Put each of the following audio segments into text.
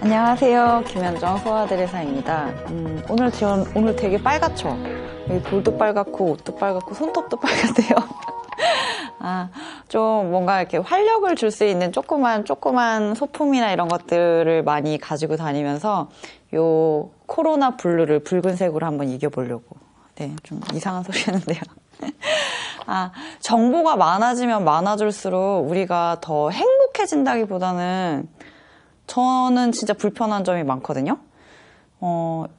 안녕하세요. 김현정 소아드레사입니다. 오늘 되게 빨갛죠? 여기 볼도 빨갛고, 옷도 빨갛고, 손톱도 빨갛대요. 좀 뭔가 이렇게 활력을 줄 수 있는 조그만 소품이나 이런 것들을 많이 가지고 다니면서 요 코로나 블루를 붉은색으로 한번 이겨보려고. 네, 좀 이상한 소리 하는데요. 정보가 많아지면 많아질수록 우리가 더 행복해진다기보다는 저는 진짜 불편한 점이 많거든요.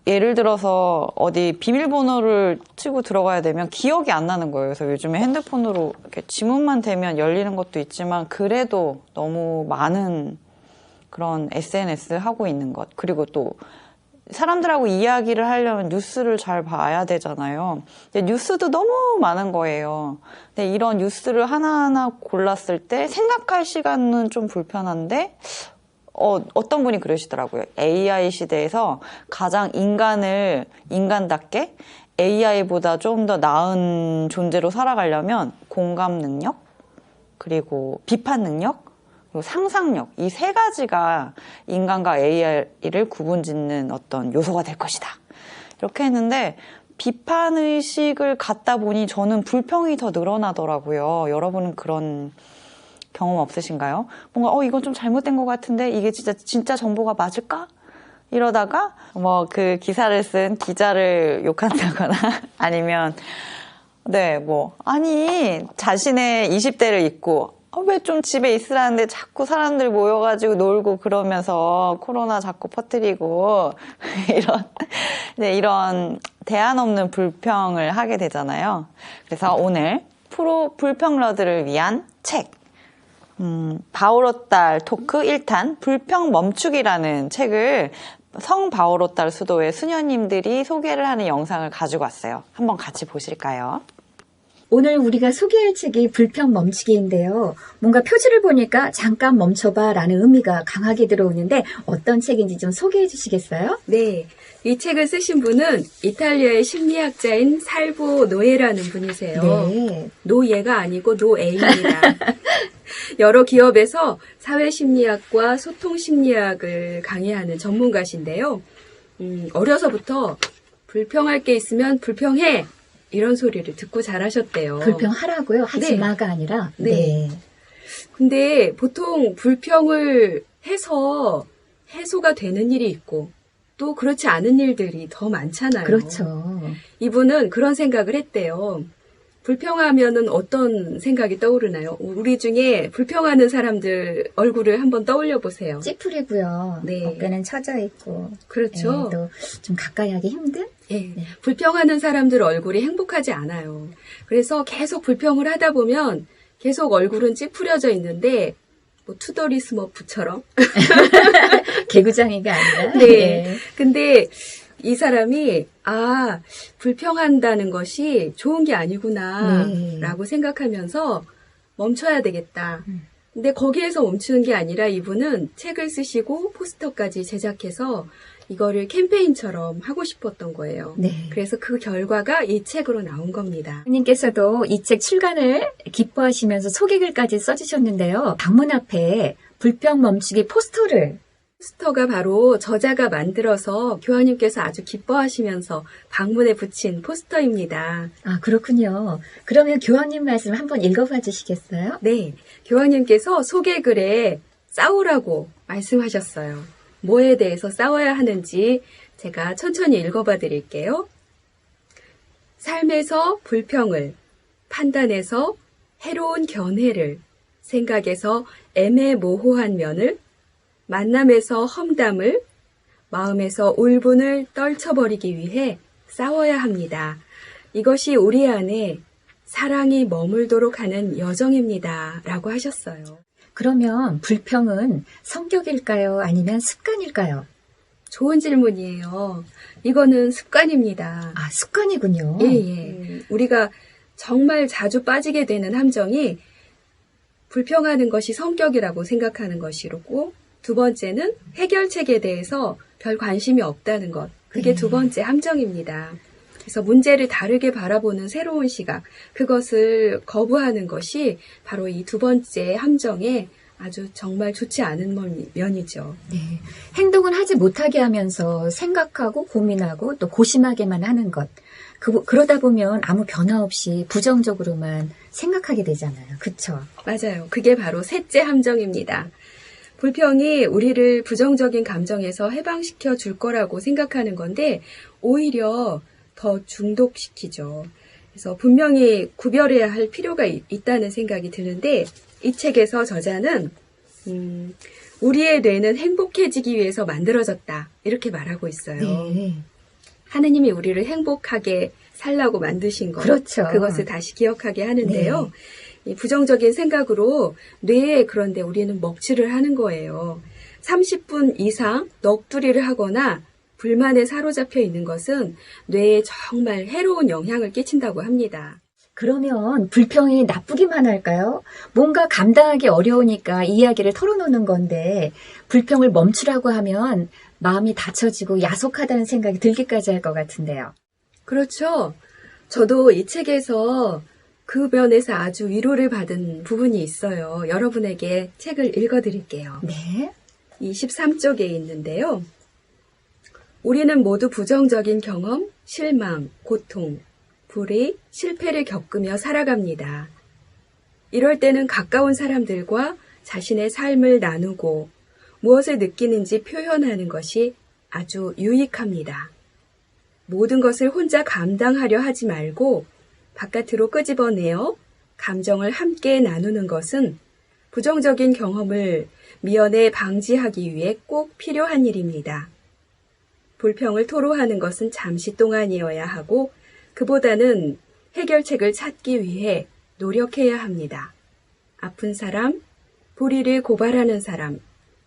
예를 들어서 어디 비밀번호를 치고 들어가야 되면 기억이 안 나는 거예요. 그래서 요즘에 핸드폰으로 이렇게 지문만 대면 열리는 것도 있지만 그래도 너무 많은 그런 SNS 하고 있는 것. 그리고 또 사람들하고 이야기를 하려면 뉴스를 잘 봐야 되잖아요. 근데 뉴스도 너무 많은 거예요. 근데 이런 뉴스를 하나하나 골랐을 때 생각할 시간은 좀 불편한데 어떤 분이 그러시더라고요. AI 시대에서 가장 인간답게 AI보다 좀 더 나은 존재로 살아가려면 공감 능력, 그리고 비판 능력, 그리고 상상력, 이 세 가지가 인간과 AI를 구분짓는 어떤 요소가 될 것이다. 이렇게 했는데 비판의식을 갖다 보니 저는 불평이 더 늘어나더라고요. 여러분은 그런 경험 없으신가요? 뭔가 이건 좀 잘못된 것 같은데 이게 진짜 정보가 맞을까? 이러다가 그 기사를 쓴 기자를 욕한다거나 아니면 자신의 20대를 잊고 왜 좀 집에 있으라는데 자꾸 사람들 모여가지고 놀고 그러면서 코로나 자꾸 퍼뜨리고 이런 대안 없는 불평을 하게 되잖아요. 그래서 오늘 프로 불평러들을 위한 책 바오로딸 토크 1탄 불평 멈추기라는 책을 성 바오로딸 수도의 수녀님들이 소개를 하는 영상을 가지고 왔어요. 한번 같이 보실까요? 오늘 우리가 소개할 책이 불평 멈추기인데요. 뭔가 표지를 보니까 잠깐 멈춰봐 라는 의미가 강하게 들어오는데 어떤 책인지 좀 소개해 주시겠어요? 네. 이 책을 쓰신 분은 이탈리아의 심리학자인 살보 노에라는 분이세요. 네. 노예가 아니고 노에입니다. 여러 기업에서 사회심리학과 소통심리학을 강의하는 전문가신데요. 어려서부터 불평할 게 있으면 불평해! 이런 소리를 듣고 자라셨대요. 불평하라고요? 하지 네. 마가 아니라? 네. 근데 보통 불평을 해서 해소가 되는 일이 있고 또 그렇지 않은 일들이 더 많잖아요. 그렇죠. 이분은 그런 생각을 했대요. 불평하면은 어떤 생각이 떠오르나요? 우리 중에 불평하는 사람들 얼굴을 한번 떠올려 보세요. 찌푸리고요. 네. 어깨는 처져 있고. 그렇죠. 또 좀 가까이 하기 힘든? 네. 불평하는 사람들 얼굴이 행복하지 않아요. 그래서 계속 불평을 하다 보면 계속 얼굴은 찌푸려져 있는데 투더리 스머프처럼. 개구장이가 아니라. 네. 근데 이 사람이 불평한다는 것이 좋은 게 아니구나 라고 생각하면서 멈춰야 되겠다. 근데 거기에서 멈추는 게 아니라 이분은 책을 쓰시고 포스터까지 제작해서 이거를 캠페인처럼 하고 싶었던 거예요. 네. 그래서 그 결과가 이 책으로 나온 겁니다. 님께서도 이 책 출간을 기뻐하시면서 소개글까지 써주셨는데요. 방문 앞에 불평 멈추기 포스터가 바로 저자가 만들어서 교황님께서 아주 기뻐하시면서 방문에 붙인 포스터입니다. 그렇군요. 그러면 교황님 말씀 한번 읽어봐 주시겠어요? 네, 교황님께서 소개글에 싸우라고 말씀하셨어요. 뭐에 대해서 싸워야 하는지 제가 천천히 읽어봐 드릴게요. 삶에서 불평을, 판단에서 해로운 견해를, 생각에서 애매모호한 면을, 만남에서 험담을, 마음에서 울분을 떨쳐버리기 위해 싸워야 합니다. 이것이 우리 안에 사랑이 머물도록 하는 여정입니다. 라고 하셨어요. 그러면 불평은 성격일까요? 아니면 습관일까요? 좋은 질문이에요. 이거는 습관입니다. 습관이군요. 예. 우리가 정말 자주 빠지게 되는 함정이 불평하는 것이 성격이라고 생각하는 것이고 두 번째는 해결책에 대해서 별 관심이 없다는 것. 그게 두 번째 함정입니다. 그래서 문제를 다르게 바라보는 새로운 시각, 그것을 거부하는 것이 바로 이 두 번째 함정의 아주 정말 좋지 않은 면이죠. 네. 행동은 하지 못하게 하면서 생각하고 고민하고 또 고심하게만 하는 것. 그러다 보면 아무 변화 없이 부정적으로만 생각하게 되잖아요. 그쵸? 맞아요. 그게 바로 셋째 함정입니다. 불평이 우리를 부정적인 감정에서 해방시켜 줄 거라고 생각하는 건데 오히려 더 중독시키죠. 그래서 분명히 구별해야 할 필요가 있다는 생각이 드는데 이 책에서 저자는 우리의 뇌는 행복해지기 위해서 만들어졌다 이렇게 말하고 있어요. 네. 하느님이 우리를 행복하게 살라고 만드신 것, 그렇죠. 그것을 다시 기억하게 하는데요. 이 부정적인 생각으로 뇌에 그런데 우리는 먹칠을 하는 거예요. 30분 이상 넋두리를 하거나 불만에 사로잡혀 있는 것은 뇌에 정말 해로운 영향을 끼친다고 합니다. 그러면 불평이 나쁘기만 할까요? 뭔가 감당하기 어려우니까 이야기를 털어놓는 건데 불평을 멈추라고 하면 마음이 닫혀지고 야속하다는 생각이 들기까지 할 것 같은데요. 그렇죠. 저도 이 책에서 그 면에서 아주 위로를 받은 부분이 있어요. 여러분에게 책을 읽어드릴게요. 네. 23쪽에 있는데요. 우리는 모두 부정적인 경험, 실망, 고통, 불의, 실패를 겪으며 살아갑니다. 이럴 때는 가까운 사람들과 자신의 삶을 나누고 무엇을 느끼는지 표현하는 것이 아주 유익합니다. 모든 것을 혼자 감당하려 하지 말고 바깥으로 끄집어내어 감정을 함께 나누는 것은 부정적인 경험을 미연에 방지하기 위해 꼭 필요한 일입니다. 불평을 토로하는 것은 잠시 동안이어야 하고 그보다는 해결책을 찾기 위해 노력해야 합니다. 아픈 사람, 불의를 고발하는 사람,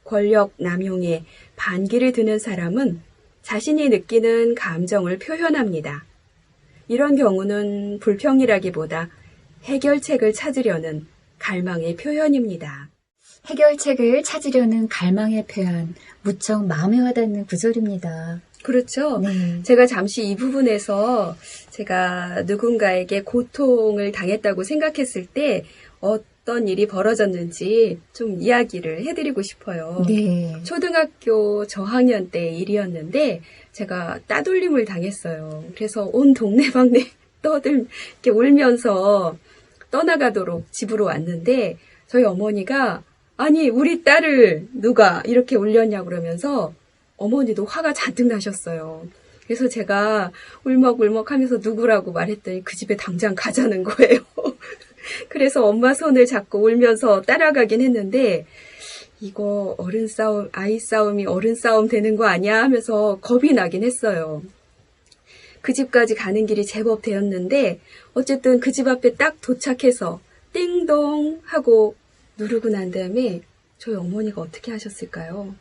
권력 남용에 반기를 드는 사람은 자신이 느끼는 감정을 표현합니다. 이런 경우는 불평이라기보다 해결책을 찾으려는 갈망의 표현입니다. 해결책을 찾으려는 갈망의 표현, 무척 마음에 와닿는 구절입니다. 그렇죠. 네. 제가 잠시 이 부분에서 제가 누군가에게 고통을 당했다고 생각했을 때 어떤 일이 벌어졌는지 좀 이야기를 해드리고 싶어요. 네. 초등학교 저학년 때 일이었는데 제가 따돌림을 당했어요. 그래서 온 동네방네 이렇게 울면서 떠나가도록 집으로 왔는데 저희 어머니가 아니 우리 딸을 누가 이렇게 울렸냐고 그러면서 어머니도 화가 잔뜩 나셨어요. 그래서 제가 울먹울먹 하면서 누구라고 말했더니 그 집에 당장 가자는 거예요. 그래서 엄마 손을 잡고 울면서 따라가긴 했는데 이거 어른 싸움, 아이 싸움이 어른 싸움 되는 거 아니야 하면서 겁이 나긴 했어요. 그 집까지 가는 길이 제법 되었는데 어쨌든 그 집 앞에 딱 도착해서 띵동 하고 누르고 난 다음에 저희 어머니가 어떻게 하셨을까요?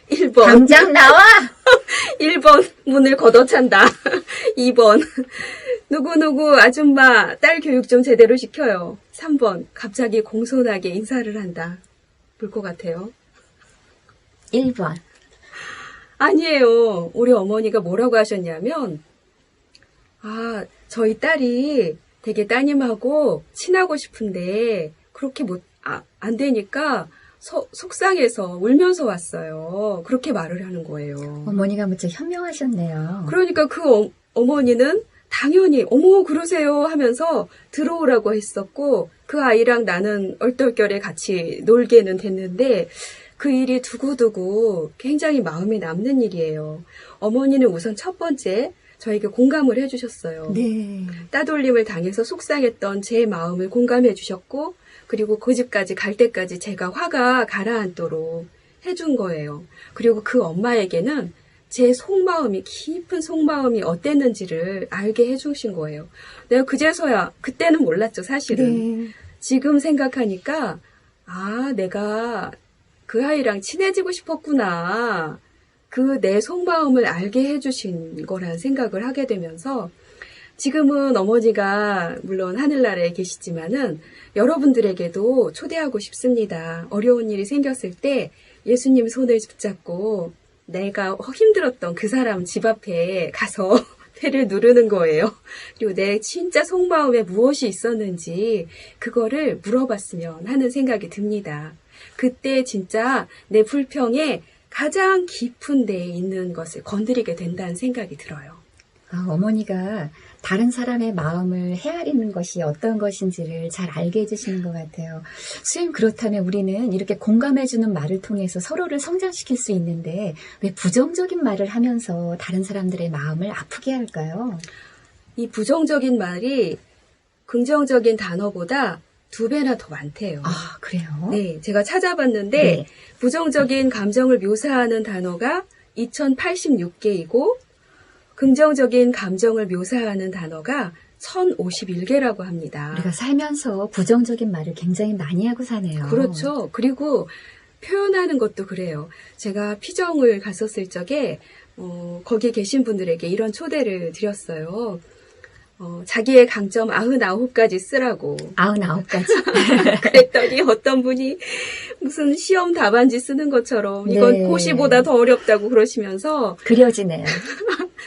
1번. 당장 나와! 1번 문을 걷어찬다. 2번 누구누구 아줌마 딸 교육 좀 제대로 시켜요. 3번 갑자기 공손하게 인사를 한다. 볼 것 같아요. 1번. 아니에요. 우리 어머니가 뭐라고 하셨냐면 저희 딸이 되게 따님하고 친하고 싶은데 그렇게 안 되니까 속상해서 울면서 왔어요. 그렇게 말을 하는 거예요. 어머니가 무척 현명하셨네요. 그러니까 그 어머니는 당연히 어머 그러세요 하면서 들어오라고 했었고 그 아이랑 나는 얼떨결에 같이 놀게는 됐는데 그 일이 두고두고 굉장히 마음에 남는 일이에요. 어머니는 우선 첫 번째 저에게 공감을 해주셨어요. 네. 따돌림을 당해서 속상했던 제 마음을 공감해 주셨고 그리고 그 집까지 갈 때까지 제가 화가 가라앉도록 해준 거예요. 그리고 그 엄마에게는 제 속마음이 깊은 속마음이 어땠는지를 알게 해주신 거예요. 내가 그제서야 그때는 몰랐죠 사실은. 네. 지금 생각하니까 내가 그 아이랑 친해지고 싶었구나. 그 내 속마음을 알게 해주신 거란 생각을 하게 되면서 지금은 어머니가 물론 하늘나라에 계시지만은 여러분들에게도 초대하고 싶습니다. 어려운 일이 생겼을 때 예수님 손을 붙잡고 내가 힘들었던 그 사람 집 앞에 가서 배를 누르는 거예요. 그리고 내 진짜 속마음에 무엇이 있었는지 그거를 물어봤으면 하는 생각이 듭니다. 그때 진짜 내 불평에 가장 깊은 데에 있는 것을 건드리게 된다는 생각이 들어요. 어머니가 다른 사람의 마음을 헤아리는 것이 어떤 것인지를 잘 알게 해주시는 것 같아요. 수임 그렇다면 우리는 이렇게 공감해주는 말을 통해서 서로를 성장시킬 수 있는데 왜 부정적인 말을 하면서 다른 사람들의 마음을 아프게 할까요? 이 부정적인 말이 긍정적인 단어보다 2배나 더 많대요. 아, 그래요? 네, 제가 찾아봤는데 네. 부정적인 감정을 묘사하는 단어가 2086개이고 긍정적인 감정을 묘사하는 단어가 1051개라고 합니다. 우리가 살면서 부정적인 말을 굉장히 많이 하고 사네요. 그렇죠. 그리고 표현하는 것도 그래요. 제가 피정을 갔었을 적에 거기 계신 분들에게 이런 초대를 드렸어요. 자기의 강점 99가지 쓰라고. 99가지. 그랬더니 어떤 분이 무슨 시험 답안지 쓰는 것처럼 이건 네. 고시보다 더 어렵다고 그러시면서 그려지네요.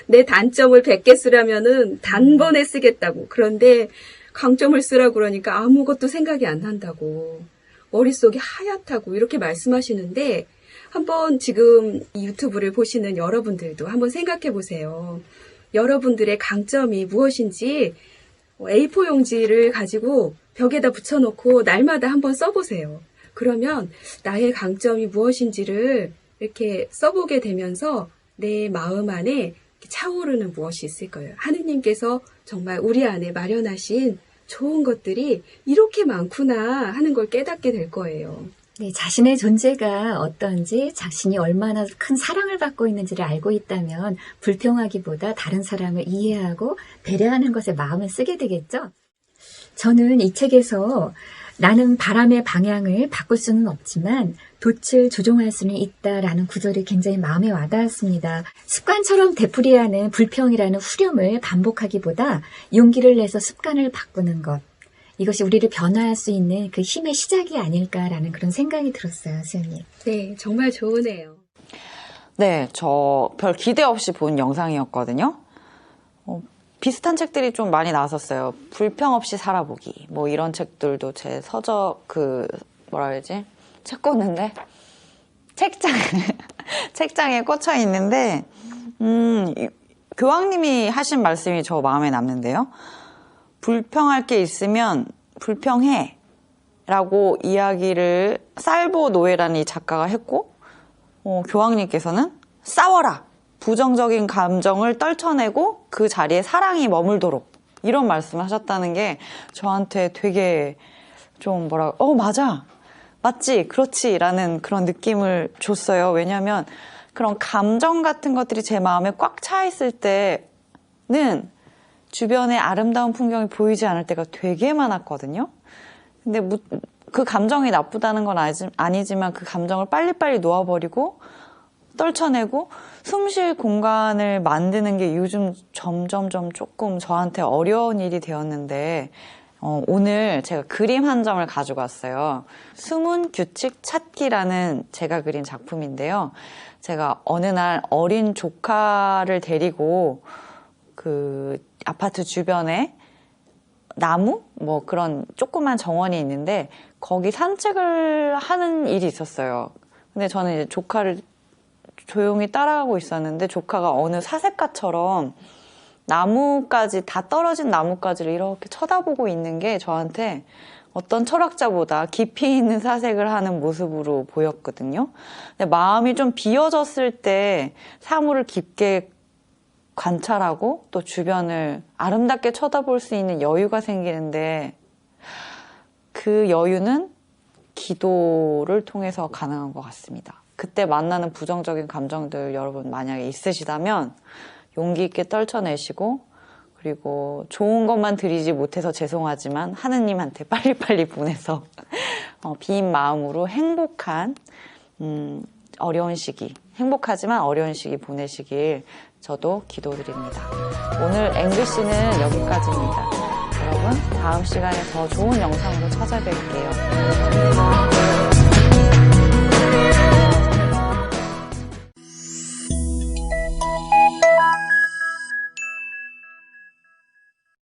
내 단점을 100개 쓰려면은 단번에 쓰겠다고. 그런데 강점을 쓰라고 그러니까 아무것도 생각이 안 난다고. 머릿속이 하얗다고 이렇게 말씀하시는데 한번 지금 이 유튜브를 보시는 여러분들도 한번 생각해 보세요. 여러분들의 강점이 무엇인지 A4 용지를 가지고 벽에다 붙여놓고 날마다 한번 써보세요. 그러면 나의 강점이 무엇인지를 이렇게 써보게 되면서 내 마음 안에 차오르는 무엇이 있을 거예요. 하느님께서 정말 우리 안에 마련하신 좋은 것들이 이렇게 많구나 하는 걸 깨닫게 될 거예요. 네, 자신의 존재가 어떤지, 자신이 얼마나 큰 사랑을 받고 있는지를 알고 있다면 불평하기보다 다른 사람을 이해하고 배려하는 것에 마음을 쓰게 되겠죠? 저는 이 책에서 나는 바람의 방향을 바꿀 수는 없지만 돛을 조종할 수는 있다라는 구절이 굉장히 마음에 와닿았습니다. 습관처럼 되풀이하는 불평이라는 후렴을 반복하기보다 용기를 내서 습관을 바꾸는 것. 이것이 우리를 변화할 수 있는 그 힘의 시작이 아닐까라는 그런 생각이 들었어요, 수연님. 네, 정말 좋으네요. 네, 저 별 기대 없이 본 영상이었거든요. 비슷한 책들이 좀 많이 나왔었어요. 불평 없이 살아보기. 뭐 이런 책들도 제 뭐라 그러지? 책 꽂는데? 책장에 꽂혀 있는데, 교황님이 하신 말씀이 저 마음에 남는데요. 불평할 게 있으면 불평해. 라고 이야기를 살보 노예라는 이 작가가 했고, 교황님께서는 싸워라. 부정적인 감정을 떨쳐내고 그 자리에 사랑이 머물도록 이런 말씀을 하셨다는 게 저한테 되게 좀 맞아. 맞지? 그렇지? 라는 그런 느낌을 줬어요. 왜냐하면 그런 감정 같은 것들이 제 마음에 꽉 차 있을 때는 주변에 아름다운 풍경이 보이지 않을 때가 되게 많았거든요. 근데 그 감정이 나쁘다는 건 아니지만 그 감정을 빨리빨리 놓아버리고 떨쳐내고 숨 쉴 공간을 만드는 게 요즘 점점점 조금 저한테 어려운 일이 되었는데 오늘 제가 그림 한 점을 가지고 왔어요. 숨은 규칙 찾기라는 제가 그린 작품인데요. 제가 어느 날 어린 조카를 데리고 그 아파트 주변에 나무? 뭐 그런 조그만 정원이 있는데 거기 산책을 하는 일이 있었어요. 근데 저는 이제 조카를 조용히 따라가고 있었는데 조카가 어느 사색가처럼 나무까지 다 떨어진 나무까지를 이렇게 쳐다보고 있는 게 저한테 어떤 철학자보다 깊이 있는 사색을 하는 모습으로 보였거든요. 근데 마음이 좀 비어졌을 때 사물을 깊게 관찰하고 또 주변을 아름답게 쳐다볼 수 있는 여유가 생기는데 그 여유는 기도를 통해서 가능한 것 같습니다. 그때 만나는 부정적인 감정들 여러분 만약에 있으시다면 용기 있게 떨쳐내시고 그리고 좋은 것만 드리지 못해서 죄송하지만 하느님한테 빨리빨리 보내서 빈 마음으로 행복한 어려운 시기 행복하지만 어려운 시기 보내시길 저도 기도드립니다. 오늘 앵글씨는 여기까지입니다. 여러분 다음 시간에 더 좋은 영상으로 찾아뵐게요.